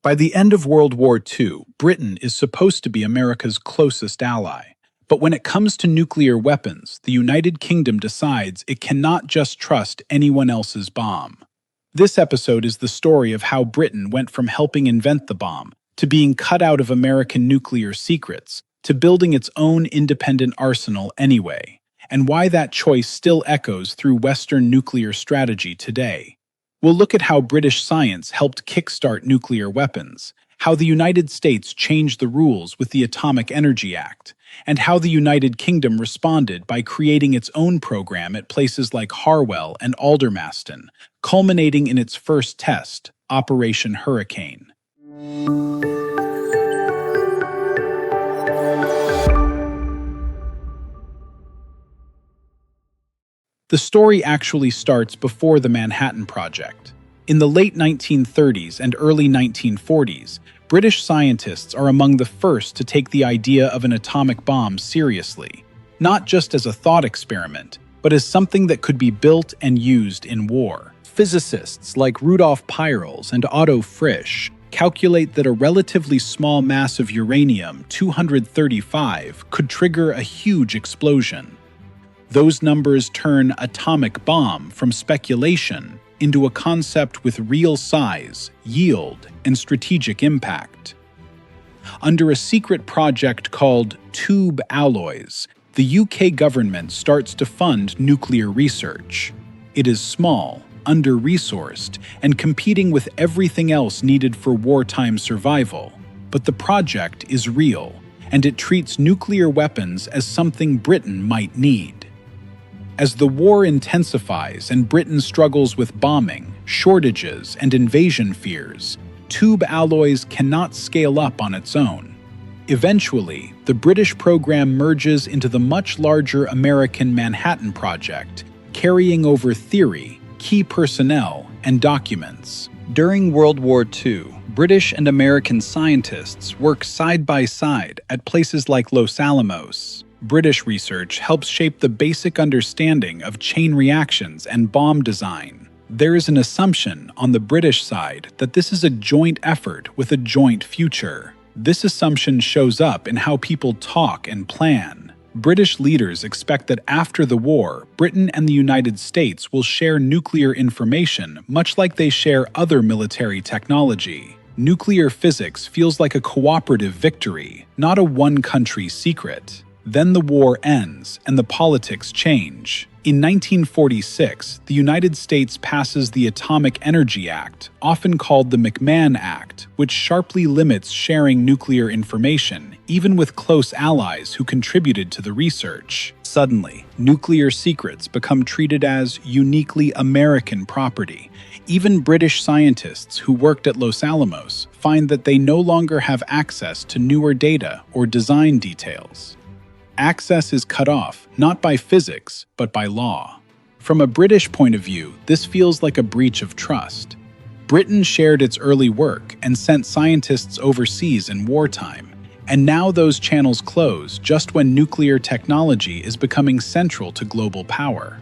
By the end of World War II, Britain is supposed to be America's closest ally. But when it comes to nuclear weapons, the United Kingdom decides it cannot just trust anyone else's bomb. This episode is the story of how Britain went from helping invent the bomb, to being cut out of American nuclear secrets, to building its own independent arsenal anyway, and why that choice still echoes through Western nuclear strategy today. We'll look at how British science helped kickstart nuclear weapons, how the United States changed the rules with the Atomic Energy Act, and how the United Kingdom responded by creating its own program at places like Harwell and Aldermaston, culminating in its first test, Operation Hurricane. The story actually starts before the Manhattan Project. In the late 1930s and early 1940s, British scientists are among the first to take the idea of an atomic bomb seriously, not just as a thought experiment, but as something that could be built and used in war. Physicists like Rudolf Peierls and Otto Frisch calculate that a relatively small mass of uranium-235 could trigger a huge explosion. Those numbers turn atomic bomb from speculation into a concept with real size, yield, and strategic impact. Under a secret project called Tube Alloys, the UK government starts to fund nuclear research. It is small, under-resourced, and competing with everything else needed for wartime survival. But the project is real, and it treats nuclear weapons as something Britain might need. As the war intensifies and Britain struggles with bombing, shortages, and invasion fears, Tube Alloys cannot scale up on its own. Eventually, the British program merges into the much larger American Manhattan Project, carrying over theory, key personnel, and documents. During World War II, British and American scientists work side by side at places like Los Alamos. British research helps shape the basic understanding of chain reactions and bomb design. There is an assumption on the British side that this is a joint effort with a joint future. This assumption shows up in how people talk and plan. British leaders expect that after the war, Britain and the United States will share nuclear information much like they share other military technology. Nuclear physics feels like a cooperative victory, not a one-country secret. Then the war ends and the politics change. In 1946, the United States passes the Atomic Energy Act, often called the McMahon Act, which sharply limits sharing nuclear information, even with close allies who contributed to the research. Suddenly, nuclear secrets become treated as uniquely American property. Even British scientists who worked at Los Alamos find that they no longer have access to newer data or design details. Access is cut off, not by physics, but by law. From a British point of view, this feels like a breach of trust. Britain shared its early work and sent scientists overseas in wartime, and now those channels close just when nuclear technology is becoming central to global power.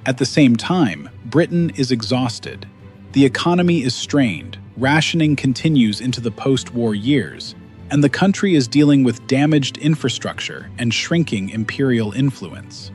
At the same time, Britain is exhausted. The economy is strained, rationing continues into the post-war years, and the country is dealing with damaged infrastructure and shrinking imperial influence.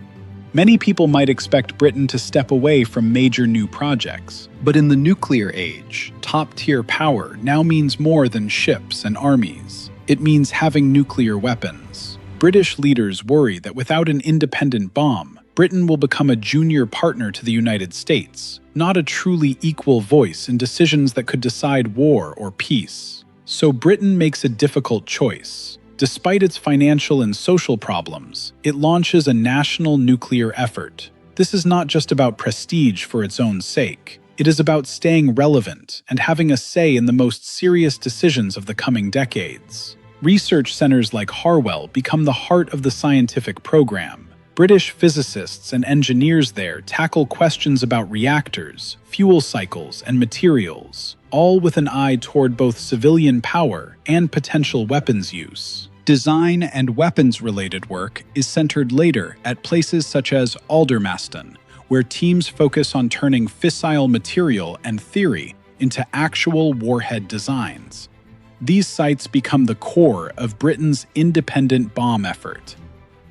Many people might expect Britain to step away from major new projects, but in the nuclear age, top-tier power now means more than ships and armies. It means having nuclear weapons. British leaders worry that without an independent bomb, Britain will become a junior partner to the United States, not a truly equal voice in decisions that could decide war or peace. So Britain makes a difficult choice. Despite its financial and social problems, it launches a national nuclear effort. This is not just about prestige for its own sake. It is about staying relevant and having a say in the most serious decisions of the coming decades. Research centers like Harwell become the heart of the scientific program. British physicists and engineers there tackle questions about reactors, fuel cycles, and materials, all with an eye toward both civilian power and potential weapons use. Design and weapons-related work is centered later at places such as Aldermaston, where teams focus on turning fissile material and theory into actual warhead designs. These sites become the core of Britain's independent bomb effort.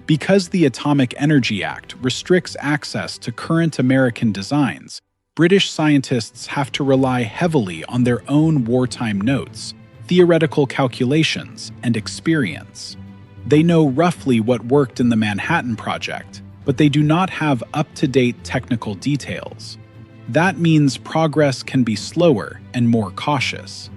Because the Atomic Energy Act restricts access to current American designs, British scientists have to rely heavily on their own wartime notes, theoretical calculations, and experience. They know roughly what worked in the Manhattan Project, but they do not have up-to-date technical details. That means progress can be slower and more cautious.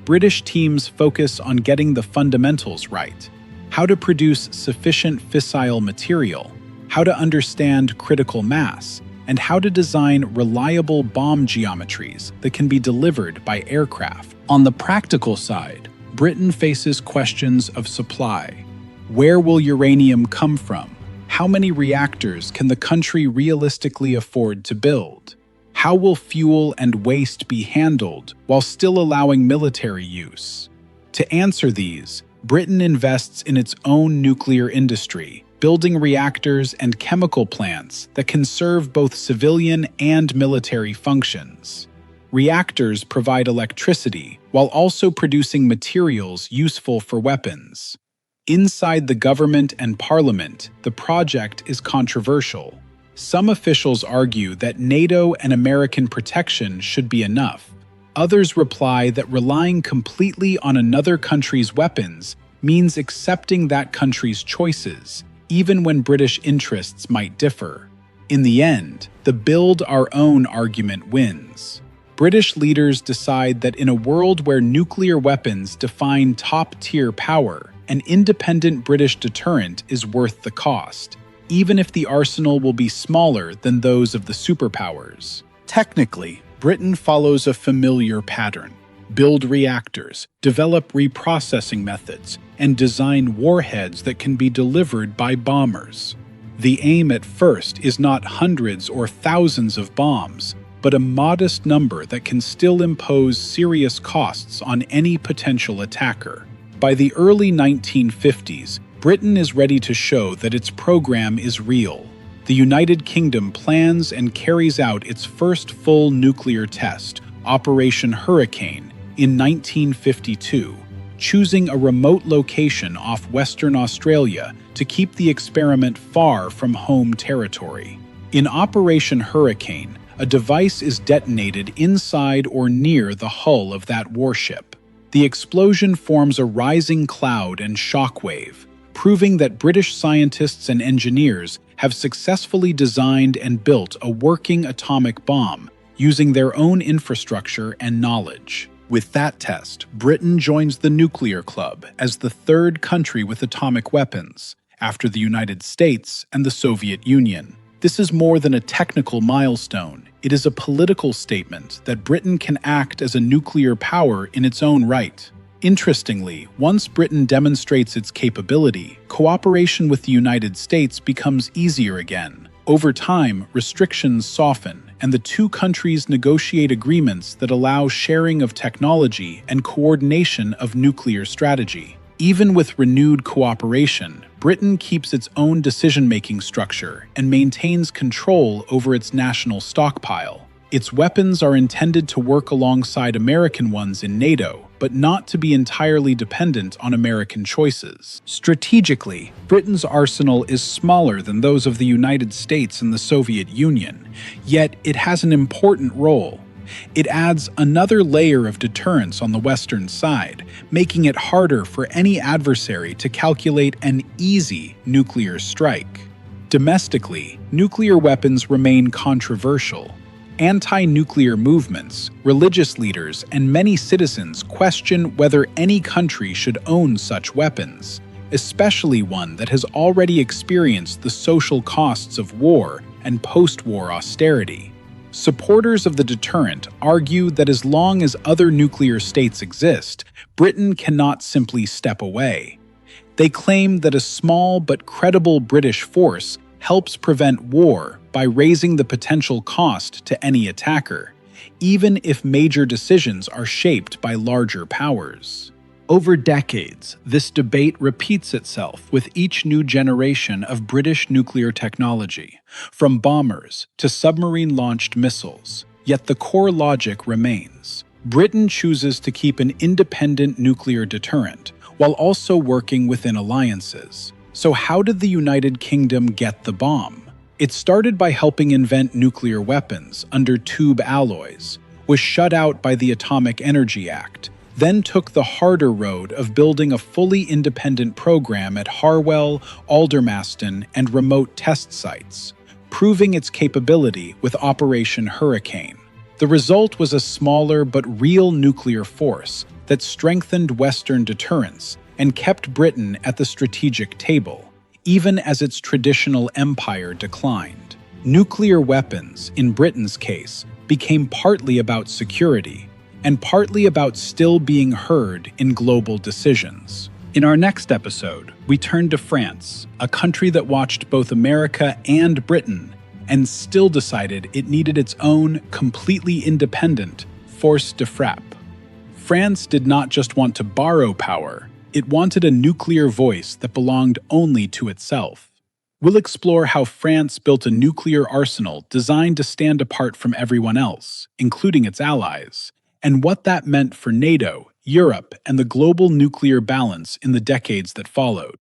British teams focus on getting the fundamentals right: how to produce sufficient fissile material, how to understand critical mass, and how to design reliable bomb geometries that can be delivered by aircraft. On the practical side, Britain faces questions of supply. Where will uranium come from? How many reactors can the country realistically afford to build? How will fuel and waste be handled while still allowing military use? To answer these, Britain invests in its own nuclear industry, building reactors and chemical plants that can serve both civilian and military functions. Reactors provide electricity while also producing materials useful for weapons. Inside the government and parliament, the project is controversial. Some officials argue that NATO and American protection should be enough. Others reply that relying completely on another country's weapons means accepting that country's choices, even when British interests might differ. In the end, the build our own argument wins. British leaders decide that in a world where nuclear weapons define top-tier power, an independent British deterrent is worth the cost, even if the arsenal will be smaller than those of the superpowers. Technically, Britain follows a familiar pattern: build reactors, develop reprocessing methods, and design warheads that can be delivered by bombers. The aim at first is not hundreds or thousands of bombs, but a modest number that can still impose serious costs on any potential attacker. By the early 1950s, Britain is ready to show that its program is real. The United Kingdom plans and carries out its first full nuclear test, Operation Hurricane, in 1952, choosing a remote location off Western Australia to keep the experiment far from home territory. In Operation Hurricane, a device is detonated inside or near the hull of that warship. The explosion forms a rising cloud and shockwave, proving that British scientists and engineers have successfully designed and built a working atomic bomb using their own infrastructure and knowledge. With that test, Britain joins the nuclear club as the third country with atomic weapons, after the United States and the Soviet Union. This is more than a technical milestone. It is a political statement that Britain can act as a nuclear power in its own right. Interestingly, once Britain demonstrates its capability, cooperation with the United States becomes easier again. Over time, restrictions soften, and the two countries negotiate agreements that allow sharing of technology and coordination of nuclear strategy. Even with renewed cooperation, Britain keeps its own decision-making structure and maintains control over its national stockpile. Its weapons are intended to work alongside American ones in NATO, but not to be entirely dependent on American choices. Strategically, Britain's arsenal is smaller than those of the United States and the Soviet Union, yet it has an important role. It adds another layer of deterrence on the Western side, making it harder for any adversary to calculate an easy nuclear strike. Domestically, nuclear weapons remain controversial. Anti-nuclear movements, religious leaders, and many citizens question whether any country should own such weapons, especially one that has already experienced the social costs of war and post-war austerity. Supporters of the deterrent argue that as long as other nuclear states exist, Britain cannot simply step away. They claim that a small but credible British force helps prevent war by raising the potential cost to any attacker, even if major decisions are shaped by larger powers. Over decades, this debate repeats itself with each new generation of British nuclear technology, from bombers to submarine-launched missiles. Yet the core logic remains. Britain chooses to keep an independent nuclear deterrent, while also working within alliances. So how did the United Kingdom get the bomb? It started by helping invent nuclear weapons under tube alloys, was shut out by the Atomic Energy Act, then took the harder road of building a fully independent program at Harwell, Aldermaston, and remote test sites, proving its capability with Operation Hurricane. The result was a smaller but real nuclear force that strengthened Western deterrence and kept Britain at the strategic table, even as its traditional empire declined. Nuclear weapons, in Britain's case, became partly about security and partly about still being heard in global decisions. In our next episode, we turn to France, a country that watched both America and Britain and still decided it needed its own, completely independent force de frappe. France did not just want to borrow power, it wanted a nuclear voice that belonged only to itself. We'll explore how France built a nuclear arsenal designed to stand apart from everyone else, including its allies, and what that meant for NATO, Europe, and the global nuclear balance in the decades that followed.